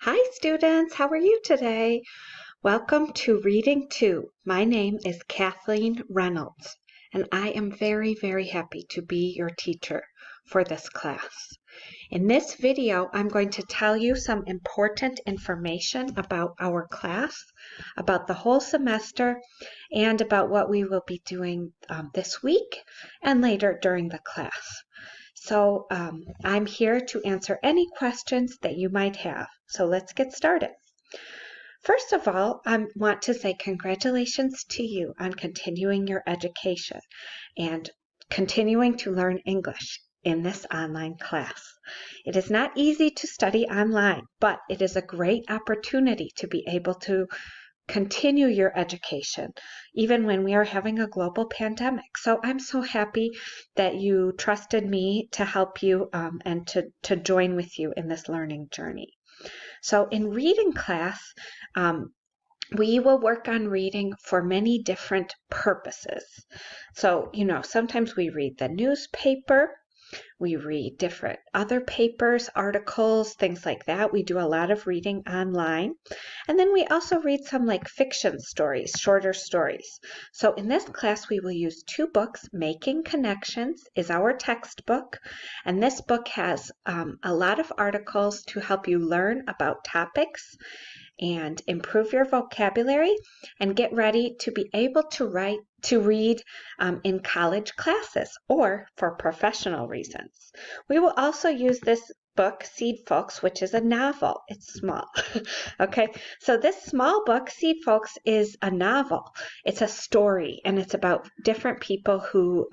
Hi students, how are you today? Welcome to Reading 2. My name is Kathleen Reynolds, and I am very, very happy to be your teacher for this class. In this video, I'm going to tell you some important information about our class, about the whole semester, and about what we will be doing this week and later during the class. So I'm here to answer any questions that you might have. So let's get started. First of all, I want to say congratulations to you on continuing your education and continuing to learn English in this online class. It is not easy to study online, but it is a great opportunity to be able to continue your education, even when we are having a global pandemic. So I'm so happy that you trusted me to help you and to join with you in this learning journey. So in reading class, we will work on reading for many different purposes. So, sometimes we read the newspaper, we read different other papers, articles, things like that. We do a lot of reading online. And then we also read some like fiction stories, shorter stories. So in this class, we will use two books. Making Connections is our textbook. And this book has a lot of articles to help you learn about topics and improve your vocabulary and get ready to be able to read in college classes or for professional reasons. We will also use this book, Seed Folks, which is a novel. It's small. Okay, so this small book, Seed Folks, is a novel. It's a story, and it's about different people who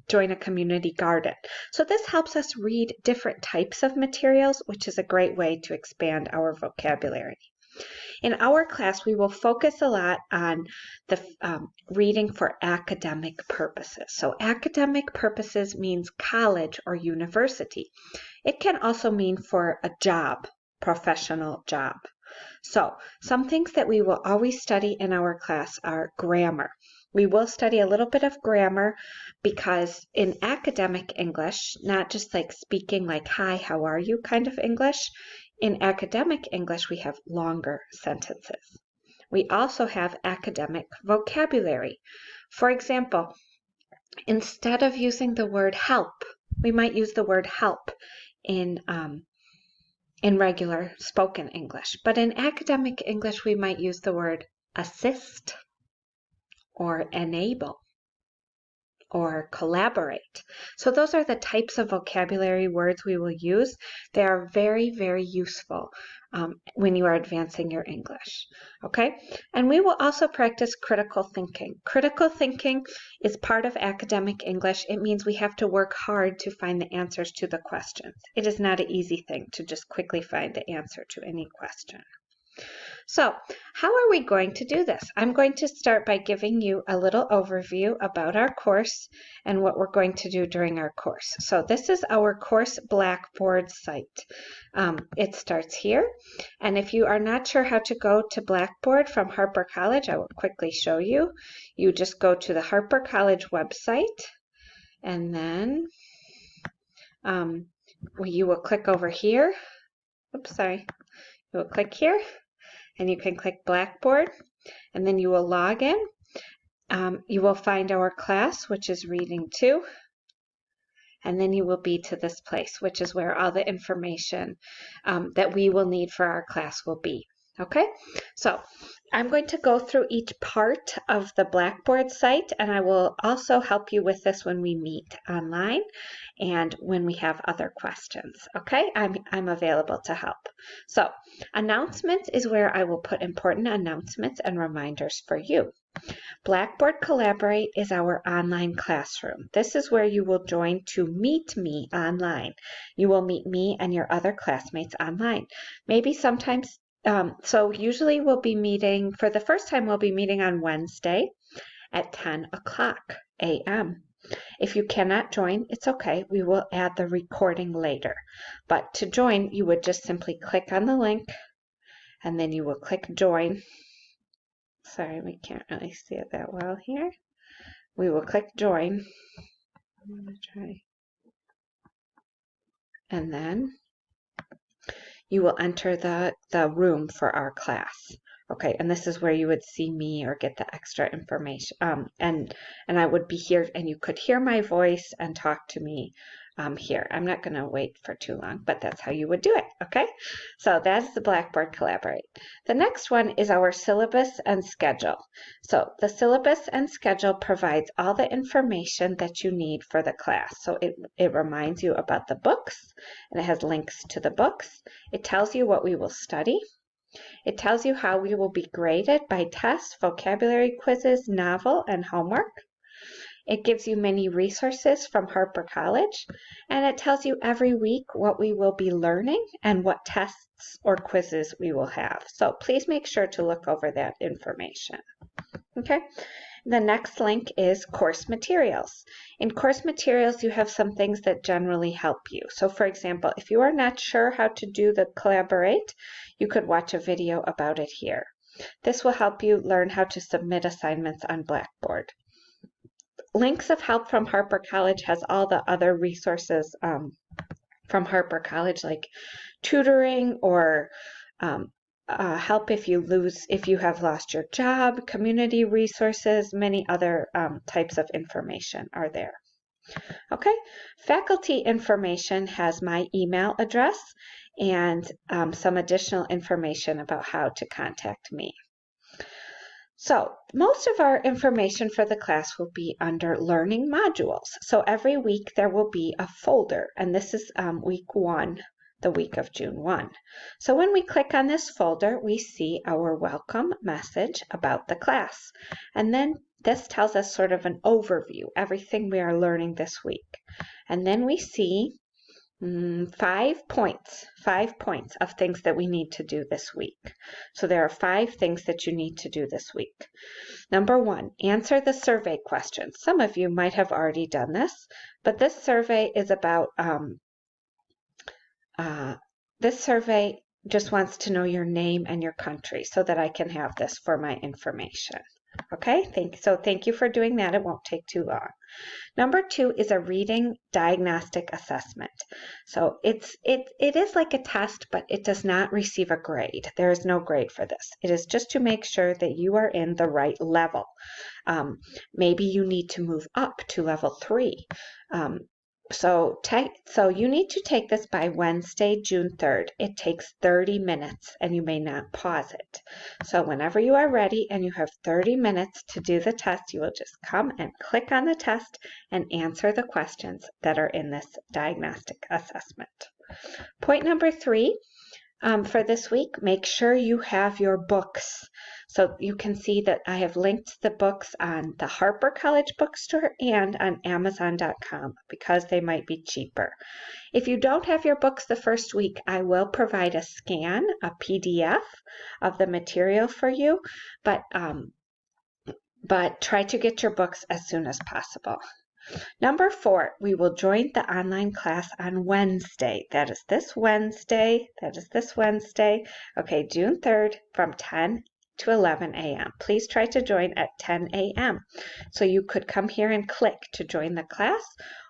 join a community garden. So this helps us read different types of materials, which is a great way to expand our vocabulary. In our class, we will focus a lot on the reading for academic purposes. So academic purposes means college or university. It can also mean for a job, professional job. So some things that we will always study in our class are grammar. We will study a little bit of grammar because in academic English, not just like speaking like, hi, how are you kind of English, in academic English, we have longer sentences. We also have academic vocabulary. For example, instead of using the word help, we might use the word help in regular spoken English. But in academic English, we might use the word assist or enable or collaborate. So those are the types of vocabulary words we will use. They are very, very useful when you are advancing your English. Okay? And we will also practice critical thinking. Critical thinking is part of academic English. It means we have to work hard to find the answers to the questions. It is not an easy thing to just quickly find the answer to any question. So, how are we going to do this? I'm going to start by giving you a little overview about our course and what we're going to do during our course. So, this is our course Blackboard site. It starts here. And if you are not sure how to go to Blackboard from Harper College, I will quickly show you. You just go to the Harper College website, and then you will click over here. Oops, sorry. You will click here. And you can click Blackboard, and then you will log in. You will find our class, which is Reading 2, and then you will be to this place, which is where all the information that we will need for our class will be. Okay, so I'm going to go through each part of the Blackboard site, and I will also help you with this when we meet online and when we have other questions. Okay, I'm available to help. So announcements is where I will put important announcements and reminders for you. Blackboard Collaborate is our online classroom. This is where you will join to meet me online. You will meet me and your other classmates online. Maybe sometimes so usually we'll be meeting, for the first time, we'll be meeting on Wednesday at 10 o'clock a.m. If you cannot join, it's okay. We will add the recording later. But to join, you would just simply click on the link, and then you will click join. Sorry, we can't really see it that well here. We will click join. I'm going to try. And then you will enter the room for our class. Okay, and this is where you would see me or get the extra information. And I would be here, and you could hear my voice and talk to me here. I'm not going to wait for too long, but that's how you would do it. Okay, so that's the Blackboard Collaborate. The next one is our syllabus and schedule. So the syllabus and schedule provides all the information that you need for the class. So it reminds you about the books, and it has links to the books. It tells you what we will study. It tells you how we will be graded by tests, vocabulary quizzes, novel, and homework. It gives you many resources from Harper College, and it tells you every week what we will be learning and what tests or quizzes we will have. So please make sure to look over that information. Okay. The next link is course materials. In course materials, you have some things that generally help you. So for example, if you are not sure how to do the Collaborate, you could watch a video about it here. This will help you learn how to submit assignments on Blackboard. Links of Help from Harper College has all the other resources from Harper College, like tutoring or help if you have lost your job, community resources, many other types of information are there. Okay, faculty information has my email address and some additional information about how to contact me. So most of our information for the class will be under learning modules. So every week there will be a folder, and this is week 1, the week of June 1. So when we click on this folder, we see our welcome message about the class. And then this tells us sort of an overview, everything we are learning this week. And then we see 5 points of things that we need to do this week. So there are 5 things that you need to do this week. Number 1, answer the survey questions. Some of you might have already done this, but this survey is about, this survey just wants to know your name and your country so that I can have this for my information. Okay, thank you for doing that. It won't take too long. Number 2 is a reading diagnostic assessment. So it is like a test, but it does not receive a grade. There is no grade for this. It is just to make sure that you are in the right level. Maybe you need to move up to level 3. So you need to take this by Wednesday, June 3rd. It takes 30 minutes and you may not pause it. So whenever you are ready and you have 30 minutes to do the test, you will just come and click on the test and answer the questions that are in this diagnostic assessment. Point number 3, for this week, make sure you have your books. So you can see that I have linked the books on the Harper College bookstore and on Amazon.com because they might be cheaper. If you don't have your books the first week, I will provide a scan, a PDF of the material for you, but try to get your books as soon as possible. Number 4, we will join the online class on Wednesday. That is this Wednesday. Okay, June 3rd from 10 to 11 a.m. Please try to join at 10 a.m. So you could come here and click to join the class,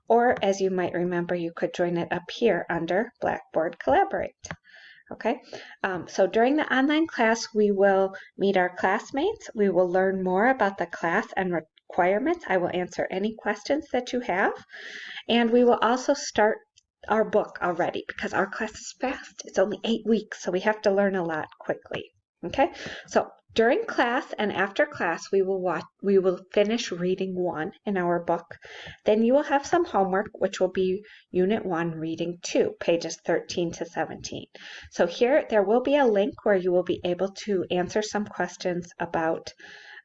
or as you might remember, you could join it up here under Blackboard Collaborate. Okay, so during the online class, we will meet our classmates. We will learn more about the class and requirements. I will answer any questions that you have. And we will also start our book already because our class is fast. It's only 8 weeks, so we have to learn a lot quickly. Okay, so during class and after class, we will finish reading 1 in our book. Then you will have some homework, which will be Unit 1, Reading 2, pages 13 to 17. So here, there will be a link where you will be able to answer some questions about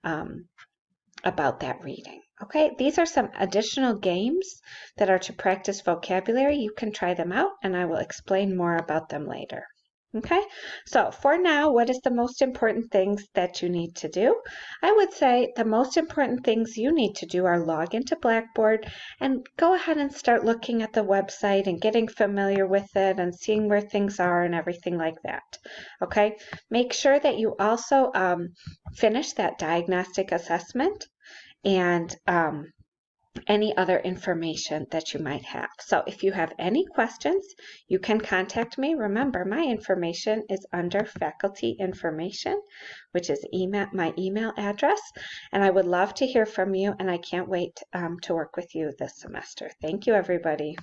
that reading. Okay, these are some additional games that are to practice vocabulary. You can try them out, and I will explain more about them later. Okay, so for now, what is the most important things that you need to do? I would say the most important things you need to do are log into Blackboard and go ahead and start looking at the website and getting familiar with it and seeing where things are and everything like that. Okay, make sure that you also finish that diagnostic assessment and any other information that you might have. So if you have any questions, you can contact me. Remember, my information is under faculty information, which is my email address, and I would love to hear from you, and I can't wait to work with you this semester. Thank you, everybody.